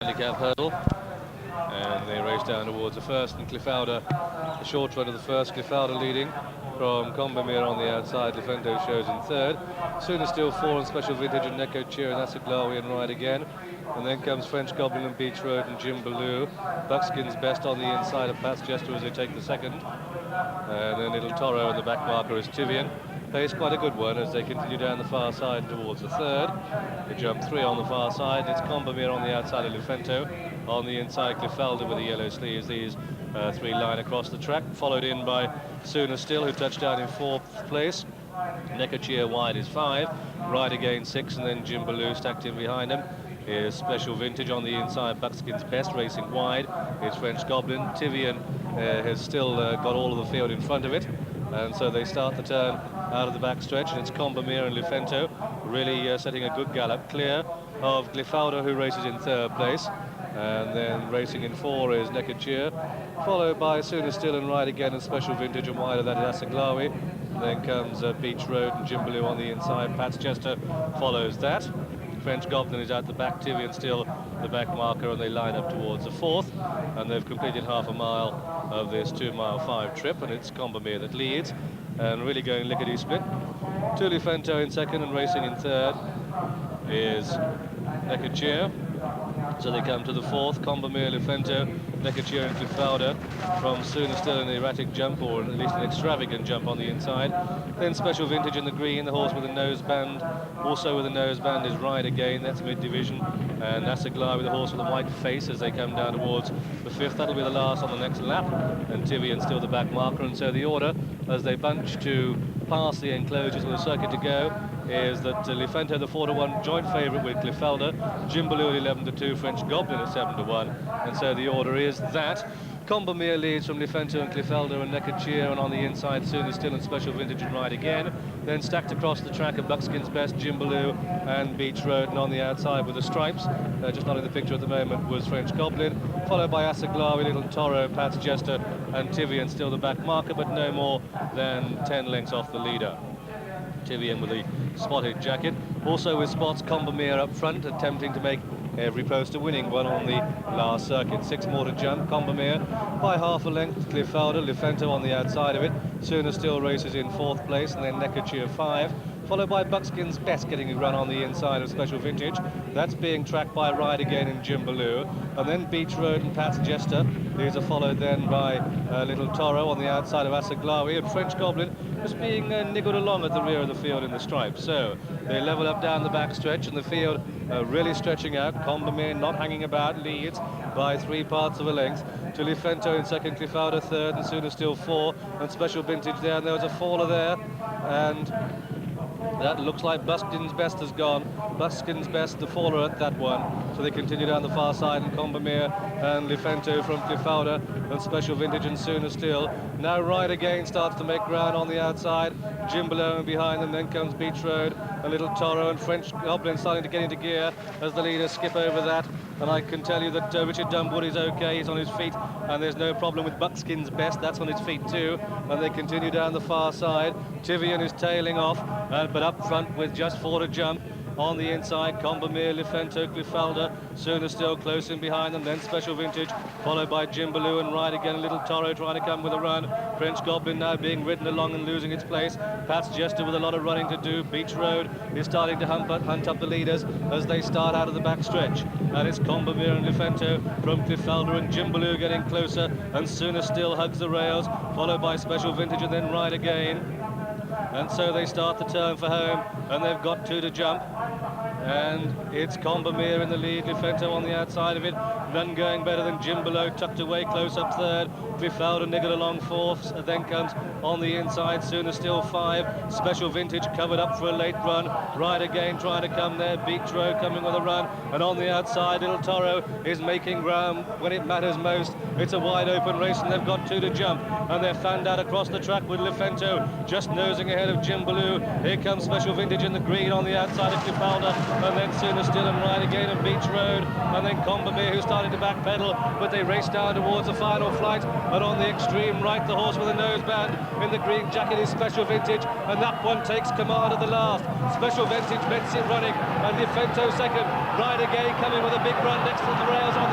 handicap hurdle. And they race down towards the first, and Cliffalder, the short run of the first, Cliffalder leading from Combamere on the outside. Lefento shows in third. Sooner Still 4 and Special Vintage and Neko Cheer and Asaglawi and Ride Again. And then comes French Goblin and Beach Road and Jim Baloo. Buckskin's Best on the inside of Pat's Jester as they take the second. And then Little Toro and the back marker is Tivian. Pace quite a good one as they continue down the far side towards the third. They jump 3 on the far side. It's Combamere on the outside of Lefento. On the inside, Cliffalder with the yellow sleeves. These 3 line across the track, followed in by Sooner Still, who touched down in 4th place. Neko Cheer wide is 5. Ride Again 6, and then Jim Baloo stacked in behind him. Here's Special Vintage on the inside. Buckskin's Best racing wide. It's French Goblin. Tivian has still got all of the field in front of it. And so they start the turn out of the back stretch, and it's Combamere and Lefento really setting a good gallop, clear of Cliffalder, who races in 3rd place. And then racing in 4 is Neko Cheer, followed by Sooner Still and Ride Again and Special Vintage, and wide of that is Asaglawi. Then comes Beach Road and Jim Baloo on the inside. Pat's Chester follows that. French Goblin is out the back, Tivian still the back marker, and they line up towards the 4th. And they've completed half a mile of this 2-mile 5 trip, and it's Combamere that leads and really going lickety-split. Lefento in 2nd, and racing in 3rd is Neko Cheer. So they come to the 4th, Combamere, Lefento, Neko Cheer and Cliffalder from Sooner Still an erratic jump, or at least an extravagant jump on the inside. Then Special Vintage in the green, the horse with a noseband. Also with a noseband is Ride Again, that's mid-division. And Asaglawi with a horse with a white face as they come down towards the 5th. That'll be the last on the next lap. And Tivian still the back marker, and so the order as they bunch to pass the enclosures with a circuit to go is that Lefento, the 4-1 joint favourite with Cliffalder, Jim Baloo at 11-2, French Goblin at 7-1, and so the order is that. Combamere leads from Lefento and Cliffalder and Neko Cheer, and on the inside Sooner Still and Special Vintage and Ride Again. Then stacked across the track of Buckskin's Best, Jim Baloo and Beach Road, and on the outside with the stripes, just not in the picture at the moment, was French Goblin, followed by Asaglawi, Little Toro, Pat's Jester and Tivian still the back marker, but no more than 10 lengths off the leader. Tivian with the spotted jacket. Also with spots Combamere up front, attempting to make every poster winning one on the last circuit. 6 more to jump. Combamere by half a length. Cliffalder, Lefento on the outside of it. Sooner Still races in 4th place, and then Neko Cheer 5. Followed by Buckskin's Best getting a run on the inside of Special Vintage. That's being tracked by Ride Again and Jim Baloo. And then Beach Road and Pat's Jester. These are followed then by Little Toro on the outside of Asaglawi, and French Goblin just being niggled along at the rear of the field in the stripes. So they level up down the back stretch, and the field really stretching out. Combamere not hanging about, leads by 3 parts of a length to Lefento in 2nd, Cliffalder 3rd, and Sooner Still 4, and Special Vintage there. And there was a faller there, and that looks like Buckskin's Best has gone. Buckskin's Best, the faller at that one. So they continue down the far side, and Combamere and Lefento from Cliffalder and Special Vintage and Sooner Still. Now Ride Again starts to make ground on the outside. Jim Baloo and behind them, then comes Beach Road, a Little Toro, and French Goblin starting to get into gear as the leaders skip over that. And I can tell you that Richard Dunwood is okay, he's on his feet, and there's no problem with Buckskin's Best, that's on his feet too. And they continue down the far side. Tivian is tailing off, but up front with just 4 to jump. On the inside, Combamere, Lefento, Cliffalder, Sooner Still close in behind them, then Special Vintage, followed by Jim Baloo and Ride Again, Little Toro trying to come with a run. French Goblin now being ridden along and losing its place. Pat's Jester with a lot of running to do. Beach Road is starting to hunt up the leaders as they start out of the back stretch. And it's Combamere and Lefento from Cliffalder, and Jim Baloo getting closer, and Sooner Still hugs the rails, followed by Special Vintage and then Ride Again. And so they start the turn for home, and they've got 2 to jump. And it's Combamere in the lead, Lefento on the outside of it. None going better than Jim Baloo, tucked away close up 3rd. Cliffalder niggled along 4th, and then comes on the inside, Sooner Still 5. Special Vintage covered up for a late run. Ride Again trying to come there. Beach Road coming with a run. And on the outside, Little Toro is making ground when it matters most. It's a wide open race, and they've got 2 to jump. And they're fanned out across the track with Lefento just nosing ahead of Jim Baloo. Here comes Special Vintage in the green on the outside of Cliffalder, and then Sooner Still and Ride Again and Beach Road, and then Combamere, who's starting to backpedal, but they race down towards the final flight. And on the extreme right, the horse with a noseband in the green jacket is Special Vintage, and that one takes command at the last. Special Vintage gets it running, and Lefento 2nd. Ride Again coming with a big run next to the rails on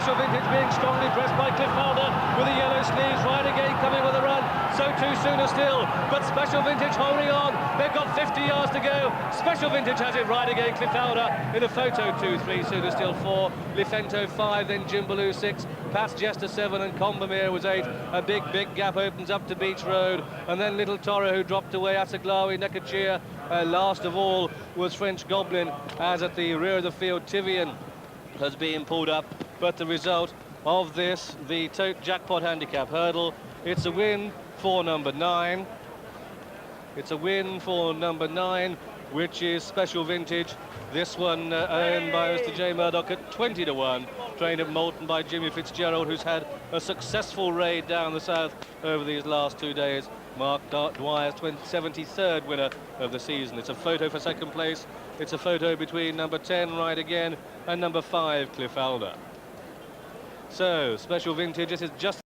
Special Vintage being strongly pressed by Cliffalder with the yellow sleeves. Right again coming with a run. So too Sooner Still. But Special Vintage holding on. They've got 50 yards to go. Special Vintage has it right again. Cliffalder in the photo 2-3. Sooner Still 4. Lifento 5. Then Jimbaloo 6. Past Jester 7 and Combemere was 8. A big gap opens up to Beach Road. And then Little Toro, who dropped away. Asaglawi, Nekachia. Last of all was French Goblin, as at the rear of the field Tivian has been pulled up. But the result of this, the Tote Jackpot handicap hurdle, it's a win for number 9. It's a win for number 9, which is Special Vintage. This one owned by Mr. J. Murdoch at 20-1, trained at Moulton by Jimmy Fitzgerald, who's had a successful raid down the south over these last 2 days. Mark Dwyer's 73rd winner of the season. It's a photo for second place. It's a photo between number 10, Right Again, and number 5, Cliffalder. So, Special Vintage, this is just